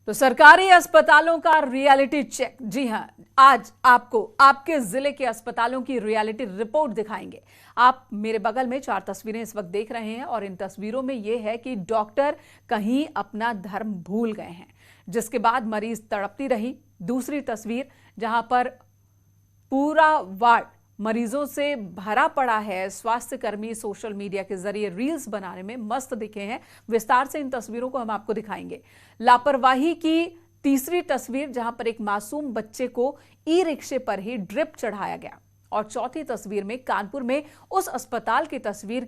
तो सरकारी अस्पतालों का रियलिटी चेक। जी हां, आज आपको आपके जिले के अस्पतालों की रियलिटी रिपोर्ट दिखाएंगे। आप मेरे बगल में 4 तस्वीरें इस वक्त देख रहे हैं और इन तस्वीरों में यह है कि डॉक्टर कहीं अपना धर्म भूल गए हैं, जिसके बाद मरीज तड़पती रही। दूसरी तस्वीर जहां पर पूरा वार्ड मरीजों से भरा पड़ा है। स्वास्थ्य कर्मी सोशल मीडिया के जरिए रील्स बनाने में मस्त दिखे हैं। विस्तार से इन तस्वीरों को हम आपको दिखाएंगे। लापरवाही की तीसरी तस्वीर जहां पर एक मासूम बच्चे को ई रिक्शे पर ही ड्रिप चढ़ाया गया। और चौथी तस्वीर में कानपुर में उस अस्पताल की तस्वीरें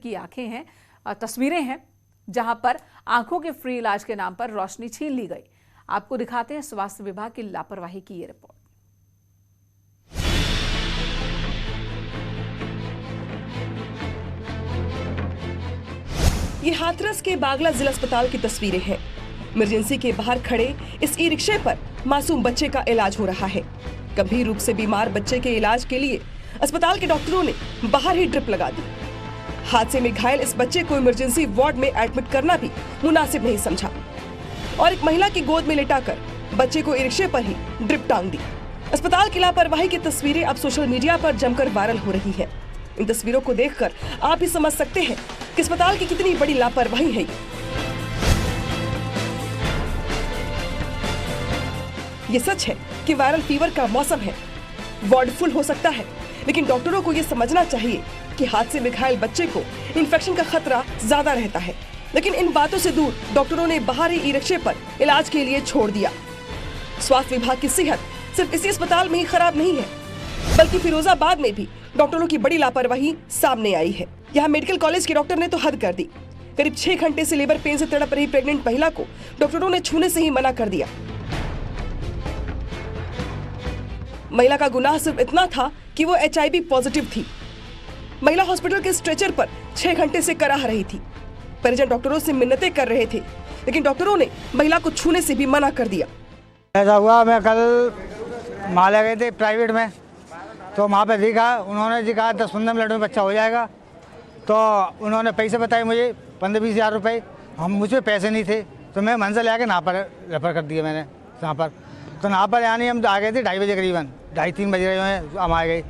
हैं जहां पर आंखों के फ्री इलाज के नाम पर रोशनी छीन ली गई। आपको दिखाते हैं स्वास्थ्य विभाग की लापरवाही की ये रिपोर्ट। ये हाथरस के बागला जिला अस्पताल की तस्वीरें हैं। इमरजेंसी के बाहर खड़े इस ई रिक्शे पर मासूम बच्चे का इलाज हो रहा है। गंभीर रूप से बीमार बच्चे के इलाज के लिए अस्पताल के डॉक्टरों ने बाहर ही ड्रिप लगा दी। हादसे में घायल इस बच्चे को इमरजेंसी वार्ड में एडमिट करना भी मुनासिब नहीं समझा और एक महिला की गोद में लेटाकर बच्चे को ई रिक्शे पर ही ड्रिप टांग दी। अस्पताल की लापरवाही की तस्वीरें अब सोशल मीडिया पर जमकर वायरल हो रही है। इन तस्वीरों को देखकर आप भी समझ सकते हैं कि अस्पताल की कितनी बड़ी लापरवाही है। ये सच है कि वायरल फीवर का मौसम है, वार्ड फुल हो सकता है, लेकिन डॉक्टरों को ये समझना चाहिए कि हादसे में घायल बच्चे को इन्फेक्शन का खतरा ज्यादा रहता है। लेकिन इन बातों से दूर डॉक्टरों ने बाहर ही ई रिक्शे पर इलाज के लिए छोड़ दिया। स्वास्थ्य विभाग की सेहत सिर्फ इसी अस्पताल में ही खराब नहीं है, बल्कि फिरोजाबाद में भी डॉक्टरों की बड़ी लापरवाही सामने आई है। यहाँ मेडिकल कॉलेज के डॉक्टर ने तो हद कर दी। करीब 6 घंटे से लेबर पेन से तड़प रही प्रेग्नेंट महिला को डॉक्टरों ने छूने से ही मना कर दिया। महिला का गुनाह सिर्फ इतना था कि वो HIV पॉजिटिव थी। महिला हॉस्पिटल के स्ट्रेचर पर 6 घंटे से कराह रही थी। परिजन डॉक्टरों से मिन्नतें कर रहे थे, लेकिन डॉक्टरों ने महिला को छूने से भी मना कर दिया। ऐसा हुआ, मैं कल माले गए थे प्राइवेट में, तो वहाँ पे देखा, उन्होंने जी कहा 10-15 मिनट में बच्चा हो जाएगा। तो उन्होंने पैसे बताए मुझे 15-20 हज़ार रुपये। मुझे पैसे नहीं थे, तो मैं मंजिल आके यहाँ पर रेफर कर दिया मैंने यहाँ पर। तो यहाँ पर यानी हम आ गए थे 2:30 बजे, करीबन 2:30-3 बज रहे हैं, हम आ गए।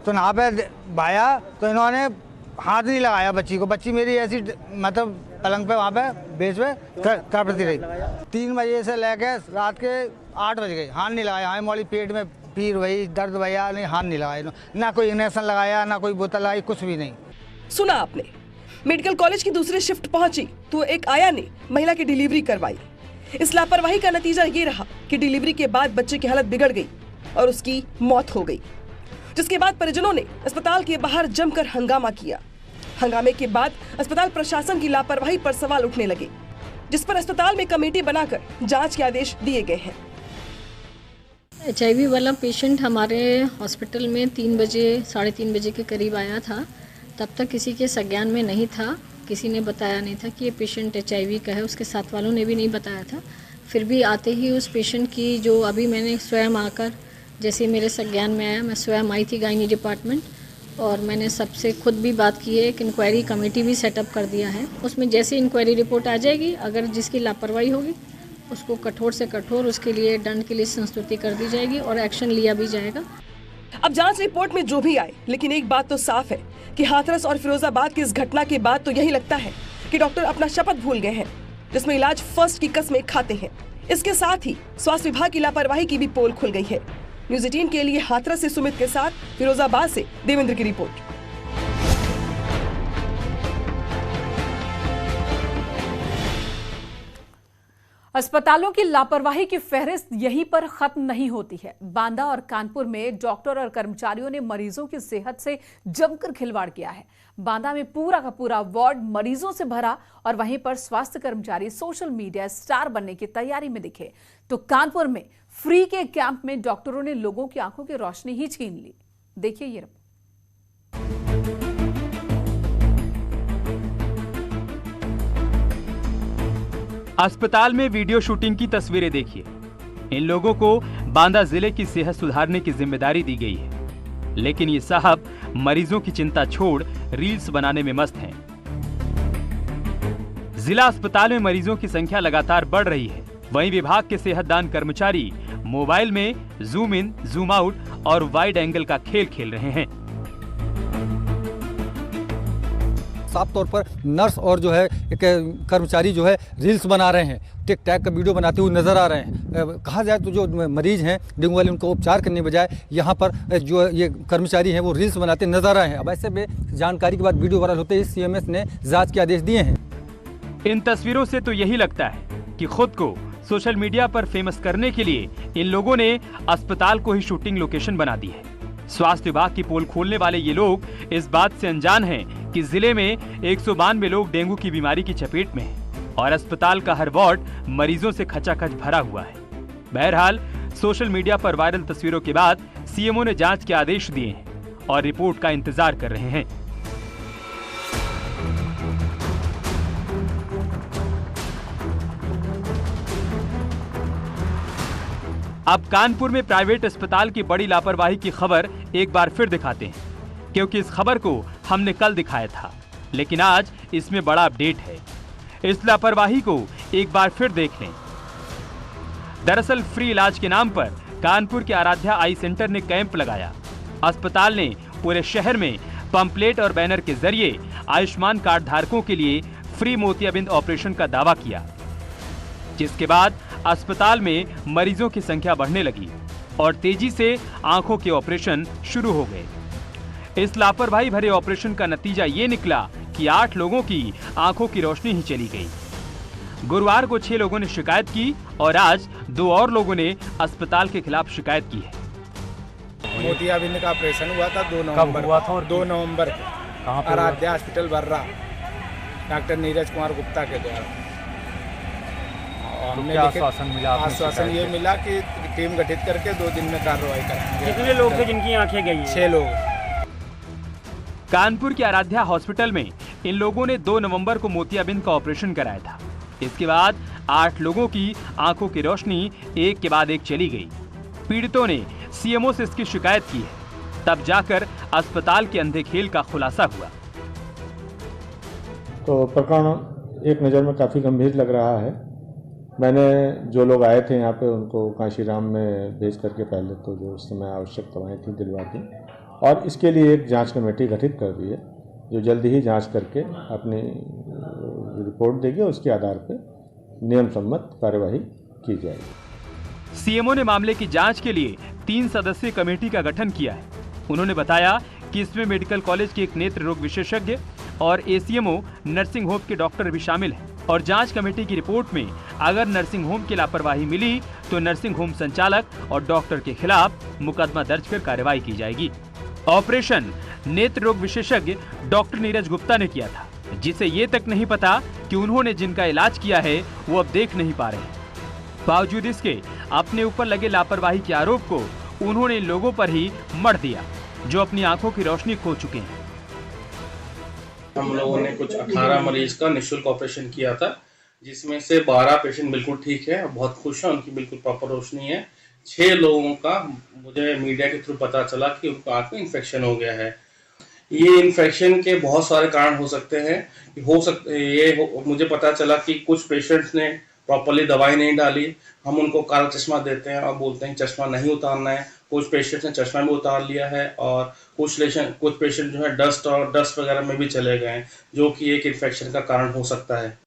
तो यहाँ पर आया तो इन्होंने हाथ नहीं लगाया बच्ची को। बच्ची मेरी ऐसी मतलब पलंग पे वहाँ पे बेच पे तड़पती रही। 3 बजे से लेकर रात के 8 बज गए, हाथ नहीं लगाया। हाँ मौली पेट में पीर वही दर्द भैया, नहीं हाथ नहीं लगाया, ना कोई इंजेक्शन लगाया, ना कोई बोतल लगाई, कुछ भी नहीं। सुना आपने, मेडिकल कॉलेज की दूसरी शिफ्ट पहुंची तो एक आया ने महिला की डिलीवरी करवाई। इस लापरवाही का नतीजा ये रहा कि डिलीवरी के बाद बच्चे की हालत बिगड़ गई और उसकी मौत हो गई, जिसके बाद परिजनों ने अस्पताल के बाहर जमकर हंगामा किया। हंगामे के बाद अस्पताल प्रशासन की लापरवाही पर सवाल उठने लगे, जिस पर अस्पताल में कमेटी बनाकर जांच के आदेश दिए गए हैं। HIV वाला पेशेंट हमारे हॉस्पिटल में 3 बजे 3:30 बजे के करीब आया था। तब तक किसी के संज्ञान में नहीं था, किसी ने बताया नहीं था कि ये पेशेंट HIV का है, उसके साथ वालों ने भी नहीं बताया था। फिर भी आते ही उस पेशेंट की जो अभी मैंने स्वयं आकर जैसे मेरे संज्ञान में आया, मैं स्वयं आई थी गायनी डिपार्टमेंट और मैंने सबसे खुद भी बात की है। एक इंक्वायरी कमेटी भी सेटअप कर दिया है। उसमें जैसे इंक्वायरी रिपोर्ट आ जाएगी, अगर जिसकी लापरवाही होगी उसको कठोर से कठोर उसके लिए दंड के लिए संस्तुति कर दी जाएगी और एक्शन लिया भी जाएगा। अब जांच रिपोर्ट में जो भी आए, लेकिन एक बात तो साफ है कि हाथरस और फिरोजाबाद की इस घटना के बाद तो यही लगता है कि डॉक्टर अपना शपथ भूल गए हैं, जिसमें इलाज फर्स्ट की कस्में खाते हैं। इसके साथ ही स्वास्थ्य विभाग की लापरवाही की भी पोल खुल गई है। न्यूज़ 18 के लिए हाथरस से सुमित के साथ फिरोजाबाद से देवेंद्र की रिपोर्ट। अस्पतालों की लापरवाही की फहरिस्त यहीं पर खत्म नहीं होती है। बांदा और कानपुर में डॉक्टर और कर्मचारियों ने मरीजों की सेहत से जमकर खिलवाड़ किया है। बांदा में पूरा का पूरा वार्ड मरीजों से भरा और वहीं पर स्वास्थ्य कर्मचारी सोशल मीडिया स्टार बनने की तैयारी में दिखे। तो कानपुर में फ्री के कैंप में डॉक्टरों ने लोगों की आंखों की रोशनी ही छीन ली। देखिए ये रिपोर्ट। अस्पताल में वीडियो शूटिंग की तस्वीरें देखिए। इन लोगों को बांदा जिले की सेहत सुधारने की जिम्मेदारी दी गई है, लेकिन ये साहब मरीजों की चिंता छोड़ रील्स बनाने में मस्त हैं। जिला अस्पताल में मरीजों की संख्या लगातार बढ़ रही है, वहीं विभाग के सेहतदान कर्मचारी मोबाइल में जूम इन, जूम आउट और वाइड एंगल का खेल खेल रहे हैं। साफ तौर पर नर्स और जो है एक कर्मचारी जो है रील्स बना रहे हैं, टिक टैक का वीडियो बनाते हुए नजर आ रहे हैं। कहा जाए तो जो मरीज हैं डेंगू वाले, उनको उपचार करने बजाय यहाँ पर जो ये कर्मचारी हैं वो रील्स बनाते नजर आए हैं। अब ऐसे में जानकारी के बाद वीडियो वायरल होते ही सीएमएस ने जांच के आदेश दिए हैं। इन तस्वीरों से तो यही लगता है कि खुद को सोशल मीडिया पर फेमस करने के लिए इन लोगों ने अस्पताल को ही शूटिंग लोकेशन बना दी है। स्वास्थ्य विभाग की पोल खोलने वाले ये लोग इस बात से अनजान हैं कि जिले में 192 लोग डेंगू की बीमारी की चपेट में हैं और अस्पताल का हर वार्ड मरीजों से खचाखच भरा हुआ है। बहरहाल सोशल मीडिया पर वायरल तस्वीरों के बाद सीएमओ ने जांच के आदेश दिए हैं और रिपोर्ट का इंतजार कर रहे हैं। अब कानपुर में प्राइवेट अस्पताल की बड़ी लापरवाही की खबर एक बार फिर दिखाते हैं, क्योंकि इस खबर को हमने कल दिखाया था, लेकिन आज इसमें बड़ा अपडेट है। इस लापरवाही को एक बार फिर देख लें। दरअसल फ्री इलाज के नाम पर कानपुर के आराध्या आई सेंटर ने कैंप लगाया। अस्पताल ने पूरे शहर में पंपलेट और बैनर के जरिए आयुष्मान कार्ड धारकों के लिए फ्री मोतियाबिंद ऑपरेशन का दावा किया, जिसके बाद अस्पताल में मरीजों की संख्या बढ़ने लगी और तेजी से आंखों के ऑपरेशन शुरू हो गए। इस लापरवाही भरे ऑपरेशन का नतीजा ये निकला कि 8 लोगों की आंखों की रोशनी ही चली गई। गुरुवार को 6 लोगों ने शिकायत की और आज 2 और लोगों ने अस्पताल के खिलाफ शिकायत की है। मोतियाबिंद का ऑपरेशन हुआ था 2 नवंबर हुआ था और 2 नवंबर आराध्या हॉस्पिटल बर्रा डॉक्टर नीरज कुमार गुप्ता के द्वारा। हमने आश्वासन ये मिला कि टीम गठित करके 2 दिन में कार्रवाई करेंगे। कितने लोग थे जिनकी आंखें गई? 6 लोग। कानपुर के आराध्या हॉस्पिटल में इन लोगों ने 2 नवंबर को मोतियाबिंद का ऑपरेशन कराया था। इसके बाद 8 लोगों की आंखों की रोशनी एक के बाद एक चली गई। पीड़ितों ने सीएमओ से इसकी शिकायत की है, तब जाकर अस्पताल के अंधे खेल का खुलासा हुआ। तो प्रकरण एक नज़र में काफ़ी गंभीर लग रहा है। मैंने जो लोग आए थे यहाँ पे उनको कांशीराम में भेज करके पहले तो जो उस समय आवश्यक दवाएँ थी दिलवा दी और इसके लिए एक जांच कमेटी गठित कर दी है जो जल्दी ही जांच करके अपनी रिपोर्ट देगी और उसके आधार पर नियम सम्मत कार्यवाही की जाएगी। सीएमओ ने मामले की जांच के लिए 3 सदस्यीय कमेटी का गठन किया है। उन्होंने बताया कि इसमें मेडिकल कॉलेज के एक नेत्र रोग विशेषज्ञ और एसीएमओ नर्सिंग होम के डॉक्टर भी शामिल हैं और जांच कमेटी की रिपोर्ट में अगर नर्सिंग होम की लापरवाही मिली तो नर्सिंग होम संचालक और डॉक्टर के खिलाफ मुकदमा दर्ज कर कार्रवाई की जाएगी। ऑपरेशन नेत्र रोग विशेषज्ञ डॉक्टर नीरज गुप्ता ने किया था, जिसे ये तक नहीं पता कि उन्होंने जिनका इलाज किया है वो अब देख नहीं पा रहे। बावजूद इसके अपने ऊपर लगे लापरवाही के आरोप को उन्होंने लोगों पर ही मढ़ दिया जो अपनी आंखों की रोशनी खो चुके हैं। हम लोगों ने कुछ 18 मरीज का निःशुल्क ऑपरेशन किया था, जिसमें से 12 पेशेंट बिल्कुल ठीक है, बहुत खुश हैं, उनकी बिल्कुल प्रॉपर रोशनी है। 6 लोगों का मुझे मीडिया के थ्रू पता चला कि उनका आंख में इन्फेक्शन हो गया है। ये इन्फेक्शन के बहुत सारे कारण हो सकते हैं। मुझे पता चला कि कुछ पेशेंट्स ने प्रॉपरली दवाई नहीं डाली। हम उनको काला चश्मा देते हैं और बोलते हैं चश्मा नहीं उतारना है। कुछ पेशेंट्स ने चश्मा भी उतार लिया है और कुछ पेशेंट जो है डस्ट वगैरह में भी चले गए हैं, जो कि एक इन्फेक्शन का कारण हो सकता है।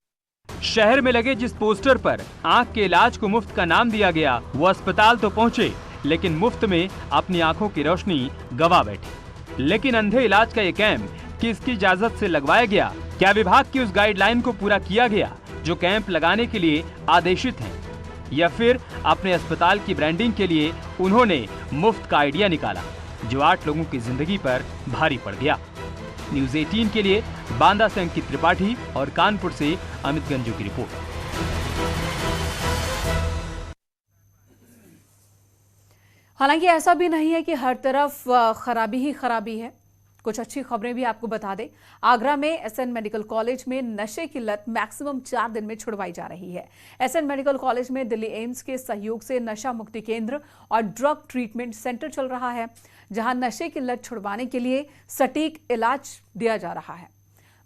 शहर में लगे जिस पोस्टर पर आंख के इलाज को मुफ्त का नाम दिया गया, वो अस्पताल तो पहुंचे लेकिन मुफ्त में अपनी आंखों की रोशनी गवा बैठे। लेकिन अंधे इलाज का ये कैंप किसकी इजाजत से लगवाया गया? क्या विभाग की उस गाइडलाइन को पूरा किया गया जो कैंप लगाने के लिए आदेशित है, या फिर अपने अस्पताल की ब्रांडिंग के लिए उन्होंने मुफ्त का आइडिया निकाला जो 8 लोगों की जिंदगी पर भारी पड़ गया? न्यूज़ 18 के लिए बांदा से अंकित त्रिपाठी और कानपुर से अमित गंजू की रिपोर्ट। हालांकि ऐसा भी नहीं है कि हर तरफ खराबी ही खराबी है। कुछ अच्छी खबरें भी आपको बता दें। आगरा में एसएन मेडिकल कॉलेज में नशे की लत मैक्सिमम 4 दिन में छुड़वाई जा रही है। एसएन मेडिकल कॉलेज में दिल्ली एम्स के सहयोग से नशा मुक्ति केंद्र और ड्रग ट्रीटमेंट सेंटर चल रहा है, जहां नशे की लत छुड़वाने के लिए सटीक इलाज दिया जा रहा है।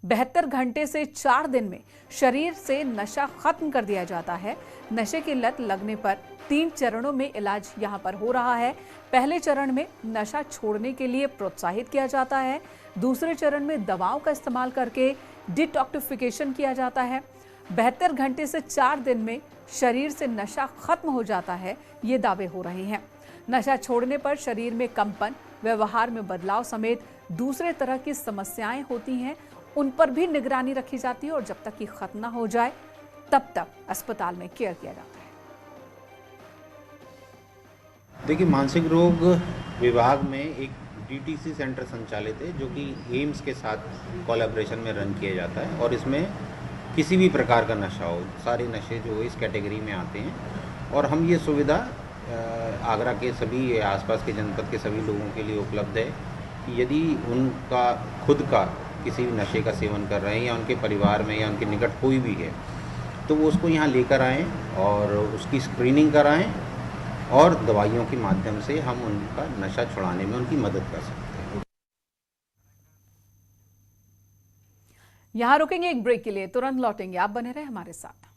72 घंटे से 4 दिन में शरीर से नशा खत्म कर दिया जाता है। नशे की लत लगने पर 3 चरणों में इलाज यहाँ पर हो रहा है। पहले चरण में नशा छोड़ने के लिए प्रोत्साहित किया जाता है। दूसरे चरण में दवाओं का इस्तेमाल करके डिटॉक्सिफिकेशन किया जाता है। 72 घंटे से 4 दिन में शरीर से नशा खत्म हो जाता है, ये दावे हो रहे हैं। नशा छोड़ने पर शरीर में कंपन, व्यवहार में बदलाव समेत दूसरे तरह की समस्याएं होती हैं, उन पर भी निगरानी रखी जाती है और जब तक कि खत्म ना हो जाए तब तक अस्पताल में केयर किया जाता है। देखिए, मानसिक रोग विभाग में एक DTC सेंटर संचालित है जो कि एम्स के साथ कोलैबोरेशन में रन किया जाता है और इसमें किसी भी प्रकार का नशा हो, सारे नशे जो इस कैटेगरी में आते हैं और हम ये सुविधा आगरा के सभी आसपास के जनपद के सभी लोगों के लिए उपलब्ध है कि यदि उनका खुद का किसी भी नशे का सेवन कर रहे हैं या उनके परिवार में या उनके निकट कोई भी है तो वो उसको यहाँ लेकर आएँ और उसकी स्क्रीनिंग कराएँ और दवाइयों के माध्यम से हम उनका नशा छुड़ाने में उनकी मदद कर सकते हैं। यहाँ रुकेंगे एक ब्रेक के लिए, तुरंत लौटेंगे, आप बने रहे हमारे साथ।